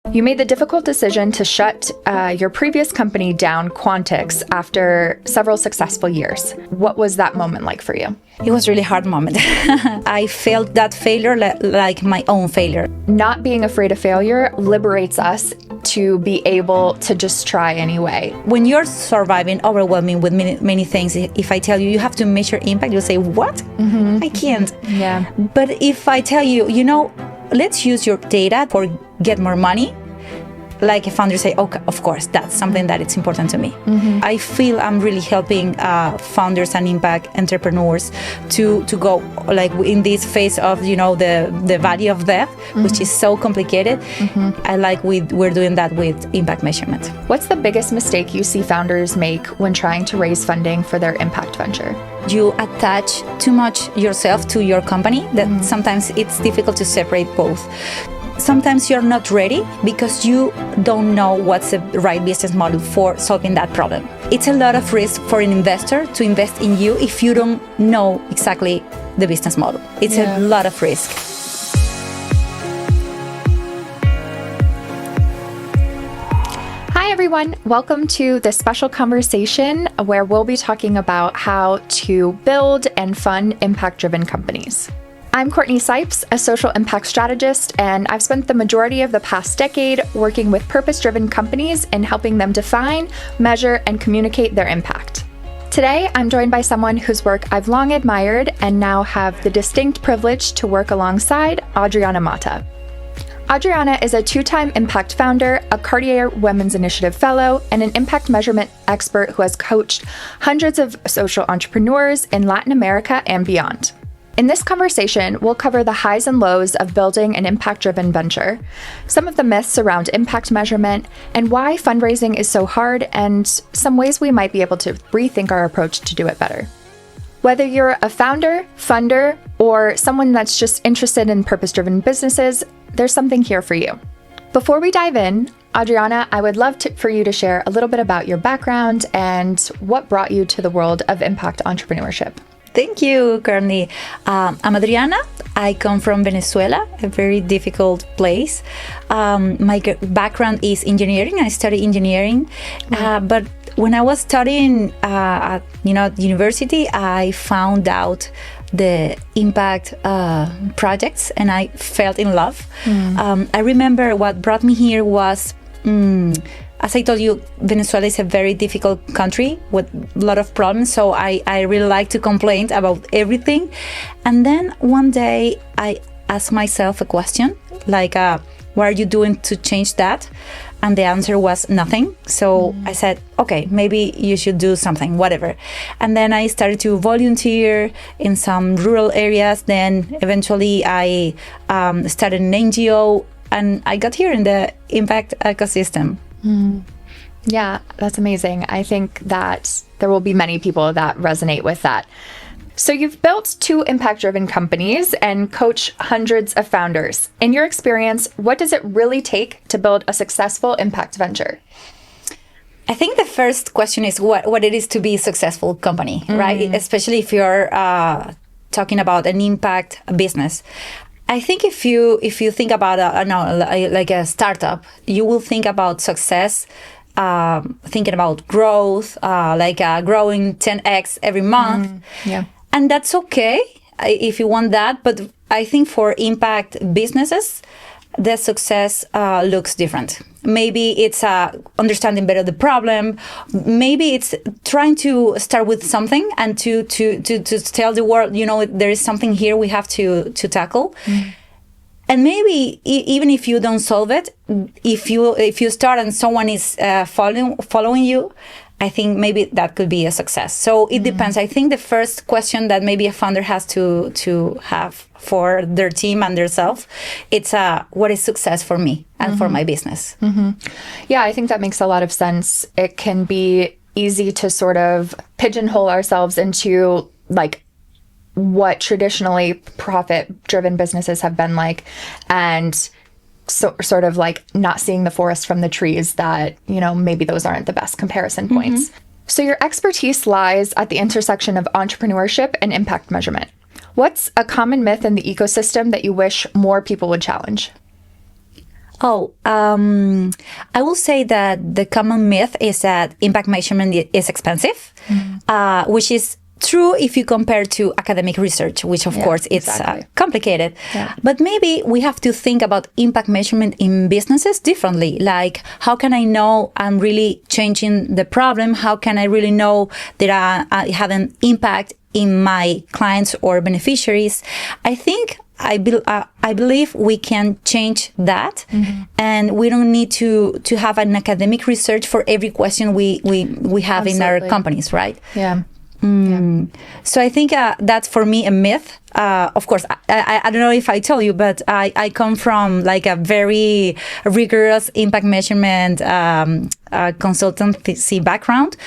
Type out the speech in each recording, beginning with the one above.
You made the difficult decision to shut your previous company down, Quantix, after several successful years. What was that moment like for you? It was a really hard moment. I felt that failure like my own failure. Not being afraid of failure liberates us to be able to just try anyway. When you're surviving, overwhelming with many things, if I tell you have to measure impact, you'll say, what? I can't. Yeah. But if I tell you, let's use your data for get more money, like a founder say, okay, of course, that's something that it's important to me. I feel I'm really helping founders and impact entrepreneurs to go like in this phase of, the valley of death, which is so complicated. I like we're doing that with impact measurement. What's the biggest mistake you see founders make when trying to raise funding for their impact venture? You attach too much yourself to your company that sometimes it's difficult to separate both. Sometimes you're not ready because you don't know what's the right business model for solving that problem. It's a lot of risk for an investor to invest in you if you don't know exactly the business model. It's a lot of risk. Hi, everyone. Welcome to this special conversation where we'll be talking about how to build and fund impact-driven companies. I'm Courtney Sipes, a social impact strategist, and I've spent the majority of the past decade working with purpose-driven companies and helping them define, measure, and communicate their impact. Today, I'm joined by someone whose work I've long admired and now have the distinct privilege to work alongside, Adriana Mata. Adriana is a two-time Impact founder, a Cartier Women's Initiative Fellow, and an impact measurement expert who has coached hundreds of social entrepreneurs in Latin America and beyond. In this conversation, we'll cover the highs and lows of building an impact-driven venture, some of the myths around impact measurement, and why fundraising is so hard, and some ways we might be able to rethink our approach to do it better. Whether you're a founder, funder, or someone that's just interested in purpose-driven businesses, there's something here for you. Before we dive in, Adriana, I would love for you to share a little bit about your background and what brought you to the world of impact entrepreneurship. Thank you, Courtney. I'm Adriana. I come from Venezuela, a very difficult place. My background is engineering. I studied engineering, but when I was studying at university, I found out the impact projects, and I fell in love. I remember what brought me here was. As I told you, Venezuela is a very difficult country with a lot of problems, so I really like to complain about everything. And then one day I asked myself a question, like, what are you doing to change that? And the answer was nothing. So I said, okay, maybe you should do something, whatever. And then I started to volunteer in some rural areas. Then eventually I started an NGO, and I got here in the impact ecosystem. Yeah, that's amazing. I think that there will be many people that resonate with that. So you've built two impact-driven companies and coach hundreds of founders. In your experience, what does it really take to build a successful impact venture? I think the first question is what it is to be a successful company, right? Especially if you're talking about an impact business. I think if you think about like a startup, you will think about success, thinking about growth, growing 10x every month. And that's okay if you want that. But I think for impact businesses, the success looks different. Maybe it's understanding better the problem. Maybe it's trying to start with something and to tell the world, there is something here we have to tackle. And maybe even if you don't solve it, if you start and someone is following you, I think maybe that could be a success. So it depends. I think the first question that maybe a founder has to have for their team and themselves, it's what is success for me and for my business? Yeah, I think that makes a lot of sense. It can be easy to sort of pigeonhole ourselves into like what traditionally profit-driven businesses have been like, and so sort of like not seeing the forest from the trees, that, maybe those aren't the best comparison points. So your expertise lies at the intersection of entrepreneurship and impact measurement. What's a common myth in the ecosystem that you wish more people would challenge? I will say that the common myth is that impact measurement is expensive, which is true if you compare to academic research, which of course it's complicated. Yeah. But maybe we have to think about impact measurement in businesses differently. Like, how can I know I'm really changing the problem? How can I really know that I have an impact in my clients or beneficiaries? I believe we can change that, and we don't need to have an academic research for every question we have in our companies, right? Yeah. So I think that's for me a myth. Of course, I don't know if I tell you, but I come from like a very rigorous impact measurement consultancy background,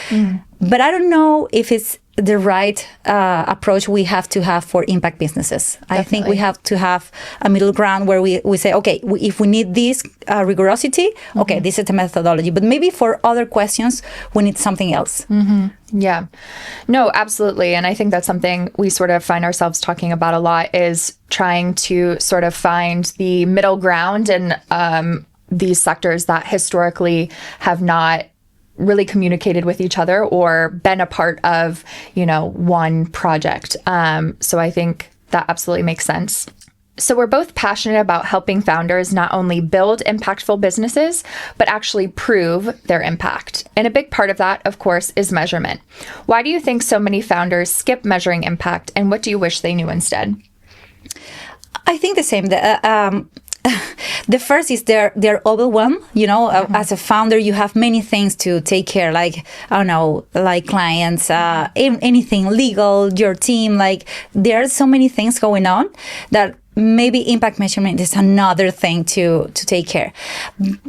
but I don't know if it's the right approach we have to have for impact businesses. Definitely. I think we have to have a middle ground where we say, okay, if we need this rigorosity, okay, this is the methodology. But maybe for other questions, we need something else. Yeah. No, absolutely. And I think that's something we sort of find ourselves talking about a lot, is trying to sort of find the middle ground in these sectors that historically have not really communicated with each other or been a part of, one project. So I think that absolutely makes sense. So we're both passionate about helping founders not only build impactful businesses, but actually prove their impact. And a big part of that, of course, is measurement. Why do you think so many founders skip measuring impact, and what do you wish they knew instead? I think the same. The first is they're overwhelmed. As a founder, you have many things to take care, like, I don't know, like clients, anything legal, your team. Like, there are so many things going on that maybe impact measurement is another thing to take care.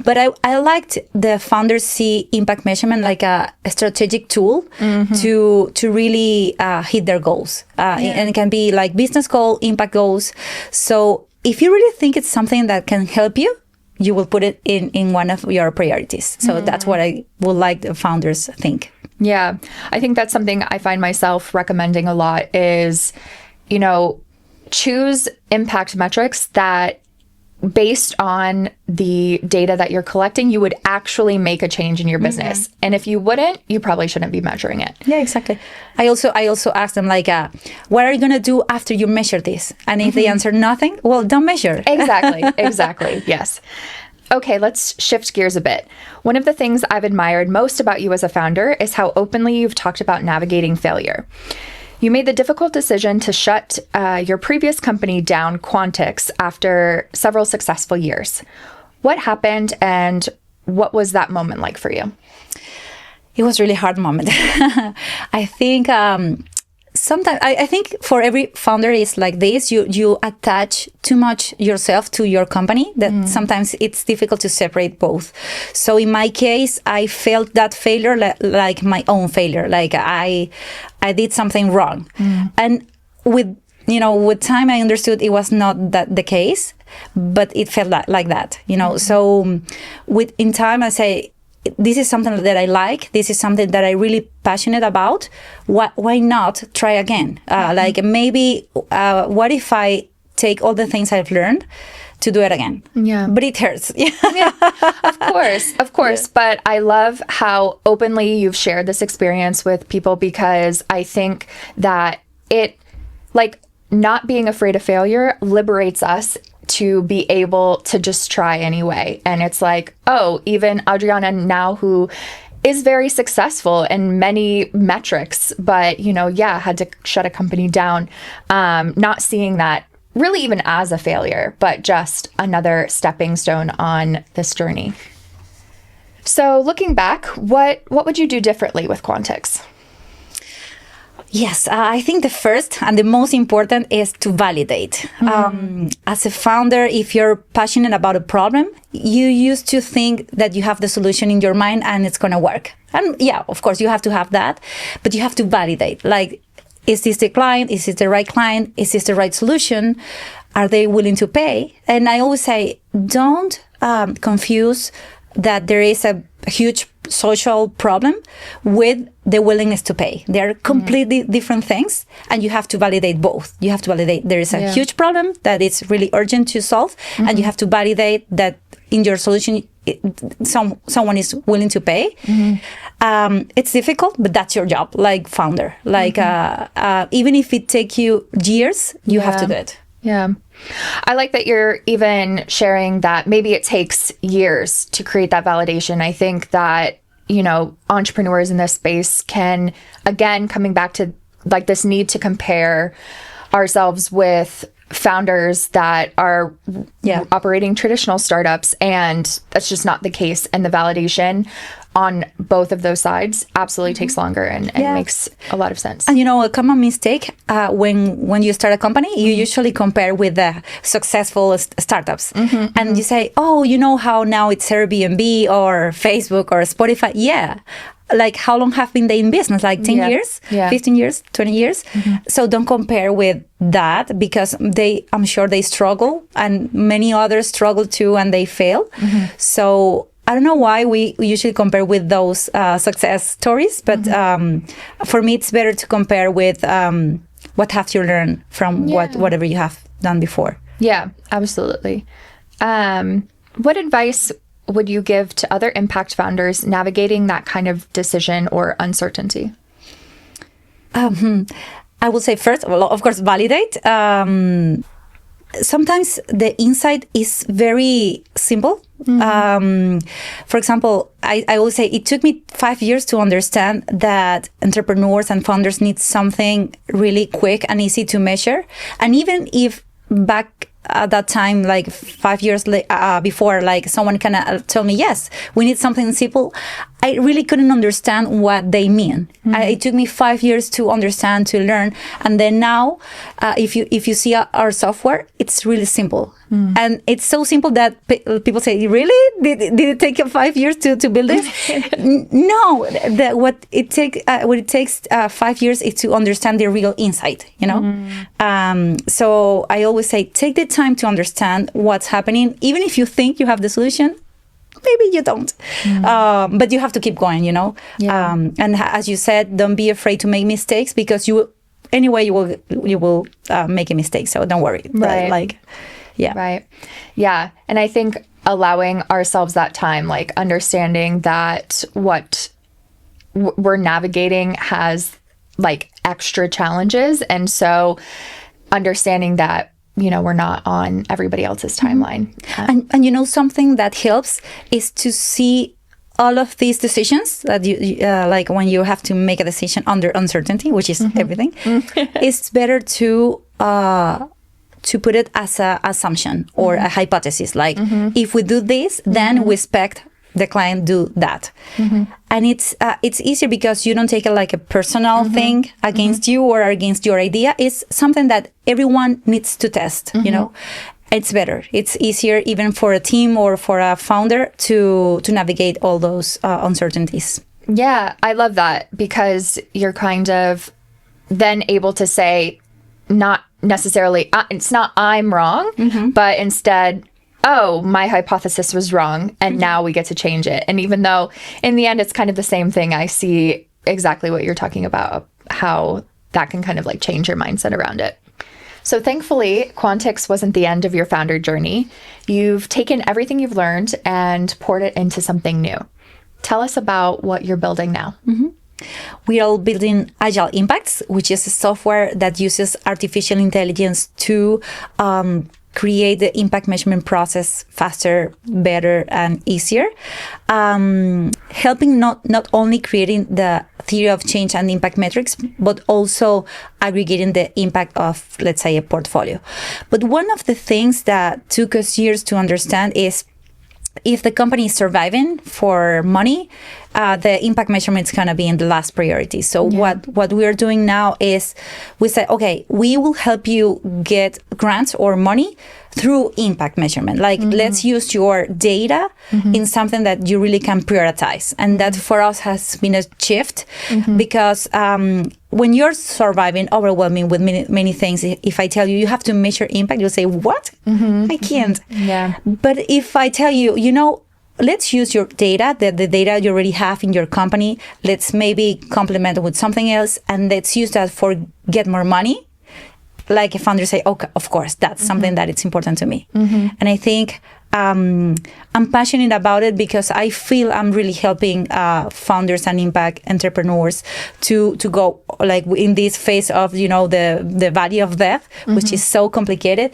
But I liked the founders see impact measurement like a strategic tool to really hit their goals. And it can be like business goal, impact goals. So if you really think it's something that can help you, you will put it in one of your priorities. So that's what I would like the founders think. Yeah, I think that's something I find myself recommending a lot is, choose impact metrics that, based on the data that you're collecting, you would actually make a change in your business. And if you wouldn't, you probably shouldn't be measuring it. Yeah, exactly. I also ask them, like, what are you going to do after you measure this? And if they answer nothing, well, don't measure. Exactly. Yes. Okay, let's shift gears a bit. One of the things I've admired most about you as a founder is how openly you've talked about navigating failure. You made the difficult decision to shut your previous company down, Quantix, after several successful years. What happened, and what was that moment like for you? It was a really hard moment. I think sometimes, I think for every founder is like this, you attach too much yourself to your company that sometimes it's difficult to separate both. So in my case, I felt that failure like my own failure, like I did something wrong. And with time, I understood it was not that the case, but it felt like that, So in time, I say, this is something that I like. This is something that I'm really passionate about. Why not try again? Like, maybe, what if I take all the things I've learned to do it again? Yeah. But it hurts. Yeah, of course. Yeah. But I love how openly you've shared this experience with people, because I think that not being afraid of failure liberates us to be able to just try anyway. And it's like, oh, even Adriana now, who is very successful in many metrics, but, had to shut a company down, not seeing that really even as a failure, but just another stepping stone on this journey. So looking back, what would you do differently with Quantix? Yes, I think the first and the most important is to validate. As a founder, if you're passionate about a problem, you used to think that you have the solution in your mind and it's going to work. And yeah, of course, you have to have that, but you have to validate. Like, is this the client? Is this the right client? Is this the right solution? Are they willing to pay? And I always say, don't confuse that there is a huge social problem with the willingness to pay. They're completely different things, and you have to validate both. You have to validate there is a huge problem that is really urgent to solve, and you have to validate that in your solution someone is willing to pay. It's difficult, but that's your job, like founder. Like even if it take you years, you have to do it. Yeah. I like that you're even sharing that maybe it takes years to create that validation. I think that, you know, entrepreneurs in this space can, again, coming back to like this need to compare ourselves with founders that are operating traditional startups, and that's just not the case. And the validation on both of those sides absolutely takes longer and makes a lot of sense. And you know, a common mistake when you start a company, you usually compare with the successful startups, and you say, oh, you know how now it's Airbnb or Facebook or Spotify. Yeah. Like how long have been they in business? Like 10 years, 15 years, 20 years. So don't compare with that, because I'm sure they struggle, and many others struggle too, and they fail. So I don't know why we usually compare with those success stories, but for me, it's better to compare with what have you learned from whatever you have done before. Yeah, absolutely. What advice would you give to other impact founders navigating that kind of decision or uncertainty? I will say first, well, of course, validate. Sometimes the insight is very simple. For example, I always say it took me 5 years to understand that entrepreneurs and founders need something really quick and easy to measure. And even if back at that time, like 5 years before, like someone kind of told me, yes, we need something simple, I really couldn't understand what they mean. It took me 5 years to understand, to learn. And then now, if you see our software, it's really simple. And it's so simple that people say, really? Did it take you 5 years to build this? No, what it takes 5 years is to understand the real insight, you know? So I always say, take the time to understand what's happening. Even if you think you have the solution, maybe you don't. But you have to keep going, you know? And as you said, don't be afraid to make mistakes, because you will make a mistake. So don't worry. Right. Right. Yeah. And I think allowing ourselves that time, like understanding that what we're navigating has like extra challenges. And so understanding that, you know, we're not on everybody else's timeline. And you know, something that helps is to see all of these decisions that you like when you have to make a decision under uncertainty, which is everything. It's better to put it as an assumption or a hypothesis. Like if we do this, then we expect the client do that. And it's easier because you don't take it like a personal thing against you or against your idea. It's something that everyone needs to test, you know. It's better. It's easier even for a team or for a founder to navigate all those uncertainties. Yeah, I love that, because you're kind of then able to say, not necessarily, it's not I'm wrong, but instead, oh, my hypothesis was wrong, and now we get to change it. And even though in the end it's kind of the same thing, I see exactly what you're talking about, how that can kind of like change your mindset around it. So thankfully, Quantix wasn't the end of your founder journey. You've taken everything you've learned and poured it into something new. Tell us about what you're building now. We are building Agile Impacts, which is a software that uses artificial intelligence to create the impact measurement process faster, better, and easier, helping not only creating the theory of change and impact metrics, but also aggregating the impact of, let's say, a portfolio. But one of the things that took us years to understand is if the company is surviving for money, the impact measurement is going to be in the last priority. So what we are doing now is we say, okay, we will help you get grants or money through impact measurement. Like, let's use your data in something that you really can prioritize. And that for us has been a shift because when you're surviving, overwhelming with many things, if I tell you, you have to measure impact, you'll say, what? I can't. But if I tell you, you know, let's use your data, the data you already have in your company, let's maybe complement it with something else, and let's use that for get more money. like a founder say, okay, of course, that's something that it's important to me. And I think I'm passionate about it because I feel I'm really helping founders and impact entrepreneurs to go like in this phase of, the valley of death, which is so complicated.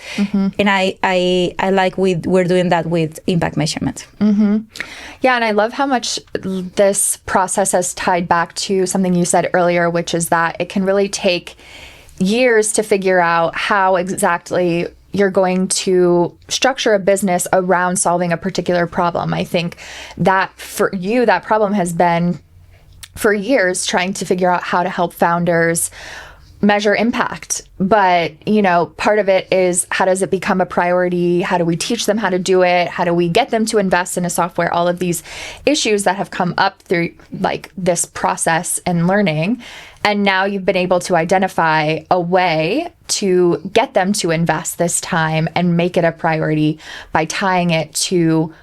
And I like we're doing that with impact measurement. Yeah, and I love how much this process has tied back to something you said earlier, which is that it can really take years to figure out how exactly you're going to structure a business around solving a particular problem. I think that for you, that problem has been for years trying to figure out how to help founders measure impact. But, part of it is, how does it become a priority? How do we teach them how to do it? How do we get them to invest in a software? All of these issues that have come up through like this process and learning. And now you've been able to identify a way to get them to invest this time and make it a priority by tying it to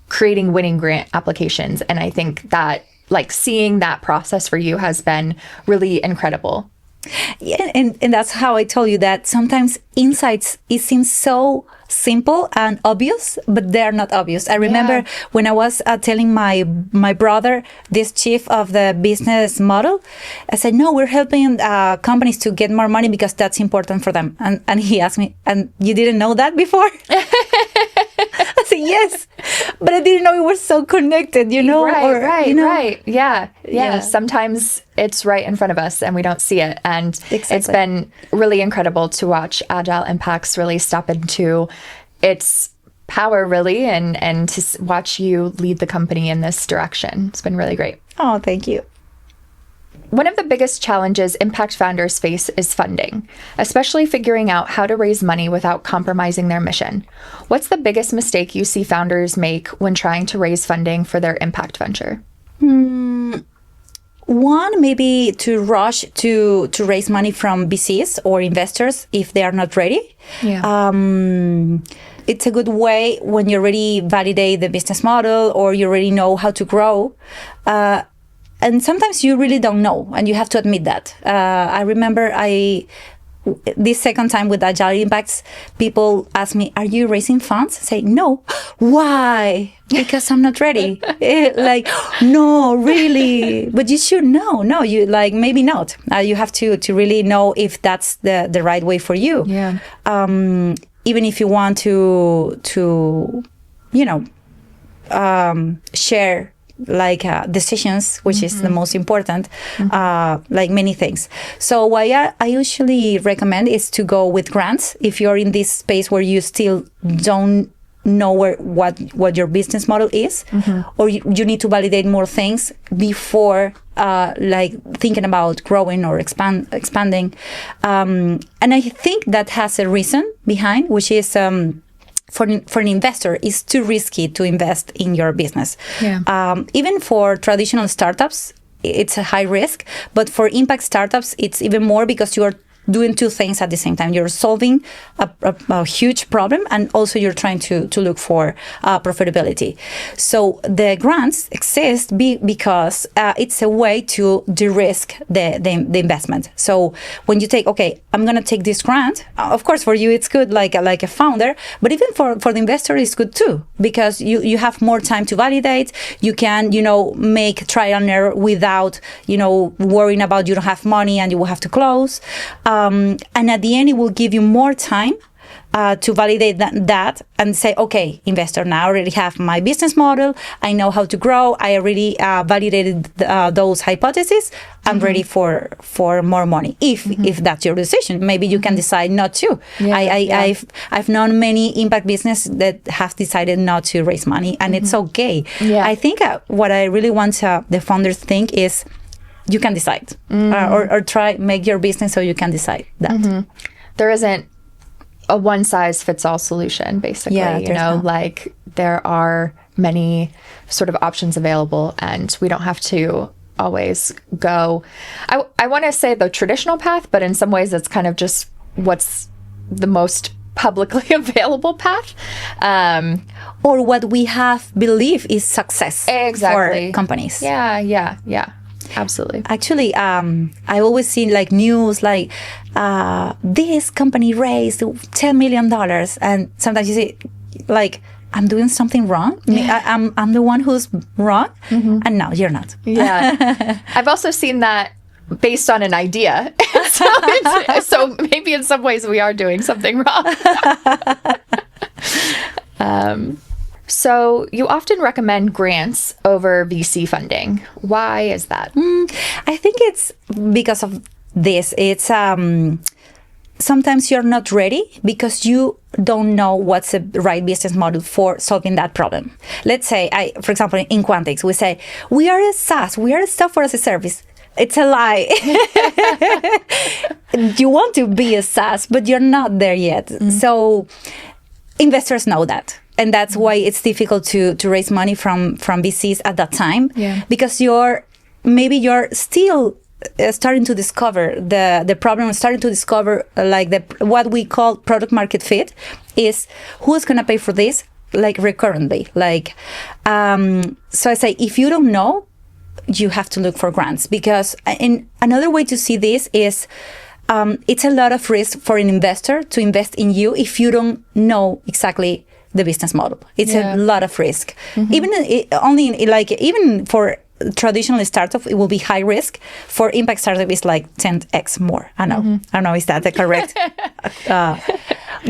creating winning grant applications. And I think that like seeing that process for you has been really incredible. Yeah, and that's how I told you that sometimes insights, it seems so simple and obvious, but they're not obvious. I remember when I was telling my brother, this chief of the business model, I said, no, we're helping companies to get more money because that's important for them. And he asked me, and you didn't know that before? I said, yes, but I didn't know it was so connected, Right. Yeah. Sometimes it's right in front of us and we don't see it. And It's been really incredible to watch Agile Impacts really step into its power, really, and to watch you lead the company in this direction. It's been really great. Oh, thank you. One of the biggest challenges impact founders face is funding, especially figuring out how to raise money without compromising their mission. What's the biggest mistake you see founders make when trying to raise funding for their impact venture? One, maybe to rush to raise money from VCs or investors if they are not ready. Yeah. It's a good way when you already validate the business model or you already know how to grow. And sometimes you really don't know, and you have to admit that. I remember this second time with Agile Impacts, people ask me, are you raising funds? I say, no. Why? Because I'm not ready. No, really. But you should know. No, you maybe not. You have to really know if that's the right way for you. Yeah. Even if you want to share decisions, which is the most important, like many things. So what I usually recommend is to go with grants if you're in this space where you still don't know what your business model is, or you need to validate more things before thinking about growing or expanding. And I think that has a reason behind, which is for an investor, it's too risky to invest in your business. Yeah. Even for traditional startups, it's a high risk. But for impact startups, it's even more because you are doing two things at the same time. You're solving a huge problem, and also you're trying to look for profitability. So the grants exist because it's a way to de-risk the investment. So when you take, okay, I'm going to take this grant, of course, for you, it's good like a founder, but even for the investor, it's good too, because you have more time to validate. You can, make trial and error without, worrying about you don't have money and you will have to close. And at the end, it will give you more time to validate that and say, okay, investor, now I already have my business model. I know how to grow. I already validated those hypotheses. I'm ready for more money. If that's your decision, maybe you can decide not to. Yeah, I've known many impact business that have decided not to raise money, and it's okay. Yeah. I think what I really want the founders think is, you can decide, or try make your business so you can decide that. There isn't a one-size-fits-all solution, basically. Yeah, there are many sort of options available, and we don't have to always go. I want to say the traditional path, but in some ways, it's kind of just what's the most publicly available path, or what we have believed is success exactly for companies. Yeah. Absolutely. Actually, I always see like news like this company raised $10 million, and sometimes you see like, I'm doing something wrong. I'm the one who's wrong, and no, you're not. Yeah. I've also seen that based on an idea. So maybe in some ways we are doing something wrong. So you often recommend grants over VC funding. Why is that? I think it's because of this. It's sometimes you're not ready because you don't know what's the right business model for solving that problem. Let's say, for example, in Quantix, we say, we are a SaaS, we are a software as a service. It's a lie. You want to be a SaaS, but you're not there yet. So investors know that. And that's why it's difficult to raise money from VCs at that time. Yeah. Because you're still starting to discover the problem, starting to discover what we call product market fit is who's going to pay for this, like recurrently. So I say, if you don't know, you have to look for grants, because another way to see this is it's a lot of risk for an investor to invest in you if you don't know exactly the business model. It's a lot of risk. Even for traditional startup, it will be high risk. For impact startup, it's like 10x more. I don't know. Is that the correct?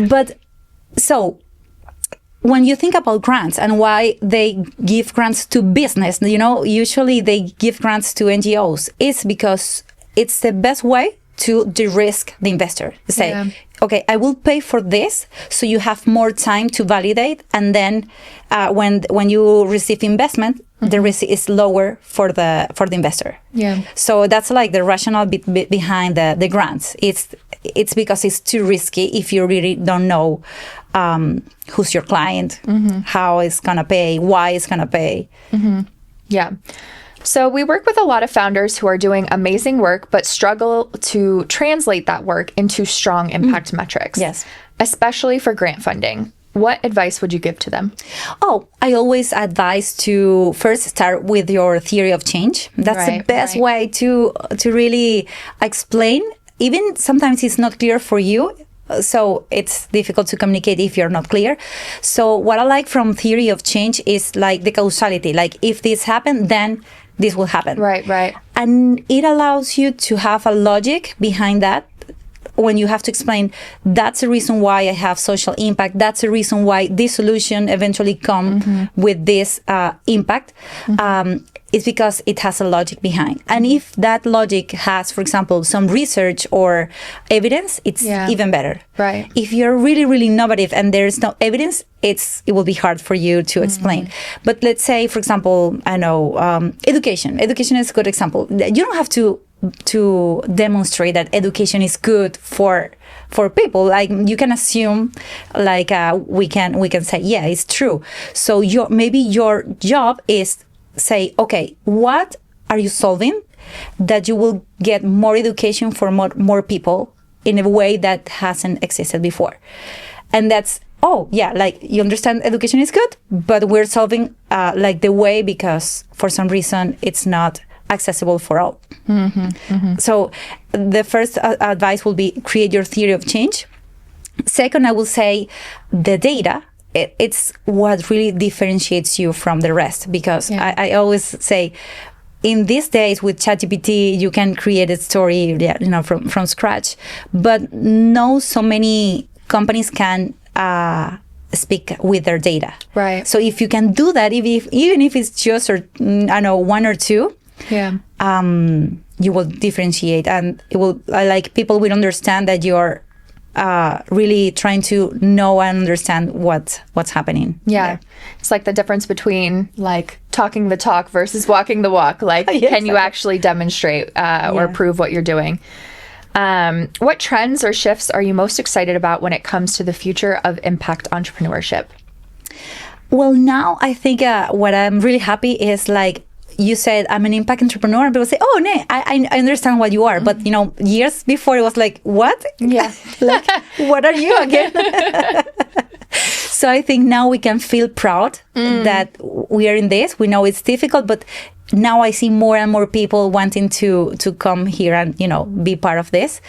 But so when you think about grants and why they give grants to business, usually they give grants to NGOs. It's because it's the best way to de-risk the investor. Say, okay, I will pay for this, so you have more time to validate, and then when you receive investment, the risk is lower for the investor. Yeah. So that's like the rationale behind the grants. It's because it's too risky if you really don't know who's your client, how it's gonna pay, why it's gonna pay. Yeah. So we work with a lot of founders who are doing amazing work, but struggle to translate that work into strong impact metrics. Yes. Especially for grant funding. What advice would you give to them? Oh, I always advise to first start with your theory of change. That's the best way to really explain. Even sometimes it's not clear for you, so it's difficult to communicate if you're not clear. So what I like from theory of change is like the causality. Like if this happened, then this will happen. Right. And it allows you to have a logic behind that. When you have to explain, that's the reason why I have social impact. That's the reason why this solution eventually come with this impact. It's because it has a logic behind. And if that logic has, for example, some research or evidence, it's even better. Right. If you're really, really innovative and there's no evidence, it will be hard for you to explain. But let's say, for example, I know education. Education is a good example. You don't have to demonstrate that education is good for people. Like you can assume, like we can say, yeah, it's true. So maybe your job is say, okay, what are you solving that you will get more education for more people in a way that hasn't existed before? And that's, like you understand education is good, but we're solving like the way because for some reason it's not accessible for all. So the first advice will be create your theory of change. Second, I will say the data. It's what really differentiates you from the rest, because I always say in these days with ChatGPT, you can create a story from scratch, but no so many companies can speak with their data. Right. So if you can do that, even if it's just one or two, you will differentiate, and it will people will understand that you're really trying to know and understand what's happening. Yeah. It's like the difference between like talking the talk versus walking the walk. Like, can you actually demonstrate or prove what you're doing? What trends or shifts are you most excited about when it comes to the future of impact entrepreneurship? Well, now I think what I'm really happy is like, you said, I'm an impact entrepreneur, and people say, oh, no, I understand what you are. But, years before, it was like, what? Yeah. Like, what are you again? So I think now we can feel proud that we are in this. We know it's difficult, but now I see more and more people wanting to come here and, be part of this.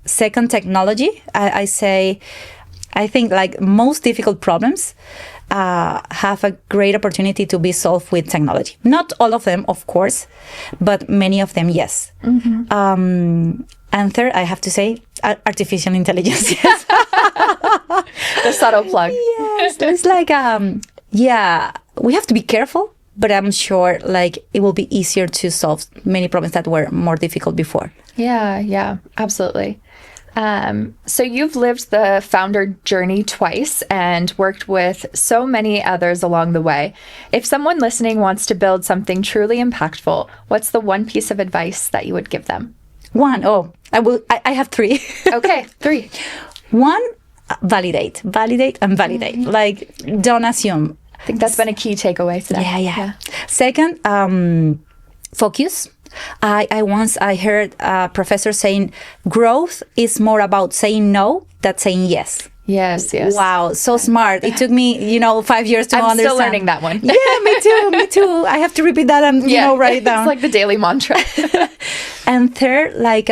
Second, technology. I think like most difficult problems have a great opportunity to be solved with technology. Not all of them, of course, but many of them, yes. And third, I have to say, artificial intelligence. Yes. The subtle plug. Yes, it's like, we have to be careful, but I'm sure like it will be easier to solve many problems that were more difficult before. Yeah, absolutely. So you've lived the founder journey twice and worked with so many others along the way. If someone listening wants to build something truly impactful, what's the one piece of advice that you would give them? I have three. Okay, 3. One, validate, and validate. Like, don't assume. I think that's been a key takeaway today. Yeah. Second, focus. I once heard a professor saying growth is more about saying no than saying yes. Yes. Wow, so smart. It took me, 5 years to understand. I'm still learning that one. Yeah, me too. I have to repeat that and, write it down. It's like the daily mantra. And third, like,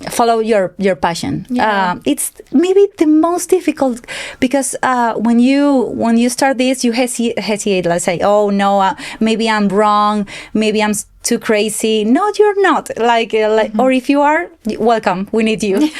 follow your passion. Yeah. It's maybe the most difficult because when you start this, you hesitate. Let's say, oh no, maybe I'm wrong. Maybe I'm too crazy. No, you're not. Like, or if you are, welcome. We need you.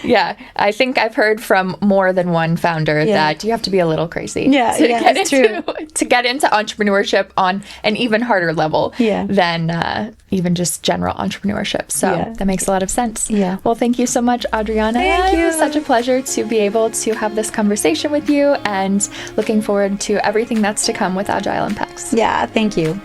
Yeah, I think I've heard from more than one founder that you have to be a little crazy that's true. to get into entrepreneurship on an even harder level than even just general entrepreneurship. So that makes a lot of sense. Yeah. Well, thank you so much, Adriana. Thank you. It was such a pleasure to be able to have this conversation with you and looking forward to everything that's to come with Agile Impacts. Yeah, thank you.